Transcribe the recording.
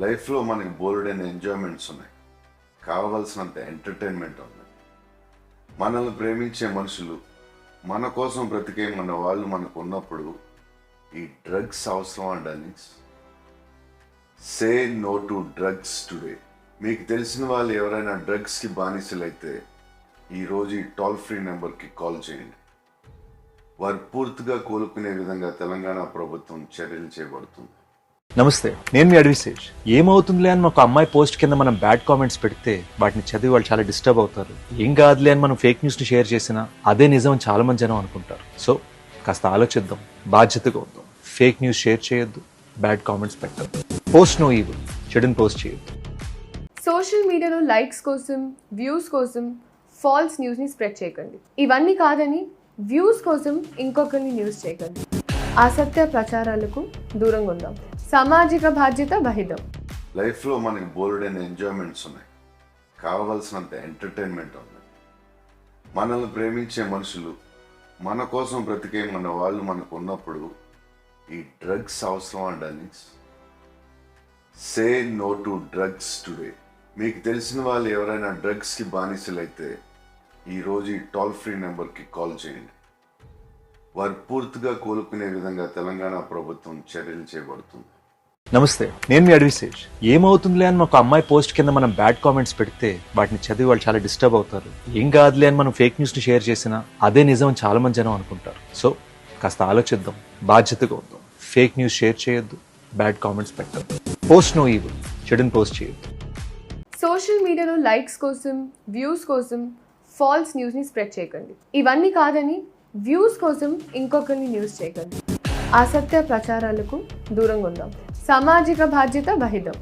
లైఫ్లో మనకి బోల్డైన ఎంజాయ్మెంట్స్ ఉన్నాయి, కావలసినంత ఎంటర్టైన్మెంట్ ఉంది. మనల్ని ప్రేమించే మనుషులు, మన కోసం బ్రతికే మన వాళ్ళు మనకు ఉన్నప్పుడు ఈ డ్రగ్స్ అవసరం అండి. Say no to drugs today. మీకు తెలిసిన వాళ్ళు ఎవరైనా డ్రగ్స్కి బానిసలైతే ఈరోజు ఈ టోల్ ఫ్రీ నెంబర్కి కాల్ చేయండి. వారు పూర్తిగా కోలుకునే విధంగా తెలంగాణ ప్రభుత్వం చర్యలు చేపడుతుంది. నమస్తే, నేను మీ అడ్విసేజ్. ఏమవుతుందిలే అని ఒక అమ్మాయి పోస్ట్ కింద మనం బ్యాడ్ కామెంట్స్ పెడితే వాటిని చదివి వాళ్ళు చాలా డిస్టర్బ్ అవుతారు. ఏం కాదులే అని మనం ఫేక్ న్యూస్ ని షేర్ చేసినా అదే నిజం అని చాలా మంది జనం అనుకుంటారు. సో కాస్త ఆలోచిద్దాం, బాధ్యతగా ఉందాం. ఫేక్ న్యూస్ షేర్ చేయొద్దు, బ్యాడ్ కామెంట్స్ పెట్టద్దు. పోస్ట్ నో ఈవిల్, చెడుని పోస్ట్ చేయొద్దు. సోషల్ మీడియాలో లైక్స్ కోసం, వ్యూస్ కోసం ఫాల్స్ న్యూస్ ని స్ప్రెడ్ చేయకండి. ఇవన్నీ కాదని వ్యూస్ కోసం ఇంకొకరిని న్యూస్ చేయకండి. అసత్య ప్రచారాలకు దూరంగా ఉందాం. సామాజిక బాధ్యత వహిద్దాం. లైఫ్లో మనకి బోల్డైన ఎంజాయ్మెంట్స్ ఉన్నాయి, కావలసినంత ఎంటర్టైన్మెంట్ ఉంది. మనల్ని ప్రేమించే మనుషులు, మన కోసం బ్రతికే మన వాళ్ళు మనకు ఉన్నప్పుడు ఈ డ్రగ్స్ అవసరం అండి. Say no to drugs today. మీకు తెలిసిన వాళ్ళు ఎవరైనా డ్రగ్స్కి బానిసలైతే ఈరోజు ఈ టోల్ ఫ్రీ నెంబర్కి కాల్ చేయండి. వారు పూర్తిగా కోలుకునే విధంగా తెలంగాణ ప్రభుత్వం చర్యలు చేపడుతుంది. నమస్తే, నేను మీ అడ్విసేజ్. ఏమవుతుందిలే అని ఒక అమ్మాయి పోస్ట్ కింద మనం బ్యాడ్ కామెంట్స్ పెడితే వాటిని చదివి వాళ్ళు చాలా డిస్టర్బ్ అవుతారు. ఏం కాదులే అని మనం ఫేక్ న్యూస్ ని షేర్ చేసినా అదే నిజం అని చాలా మంది జనం అనుకుంటారు. సో కాస్త ఆలోచిద్దాం, బాధ్యతగా ఉందాం. ఫేక్ న్యూస్ షేర్ చేయొద్దు, బ్యాడ్ కామెంట్స్ పెట్టద్దు. పోస్ట్ నో ఈవిల్, చెడుని పోస్ట్ చేయొద్దు. సోషల్ మీడియాలో లైక్స్ కోసం, వ్యూస్ కోసం ఫాల్స్ న్యూస్ ని స్ప్రెడ్ చేయకండి. ఇవన్నీ కాదని వ్యూస్ కోసం ఇంకొకరిని న్యూస్ చేయకండి. అసత్య ప్రచారాలకు దూరంగా ఉందాం. సామాజిక బాధ్యత వహిద్దాం.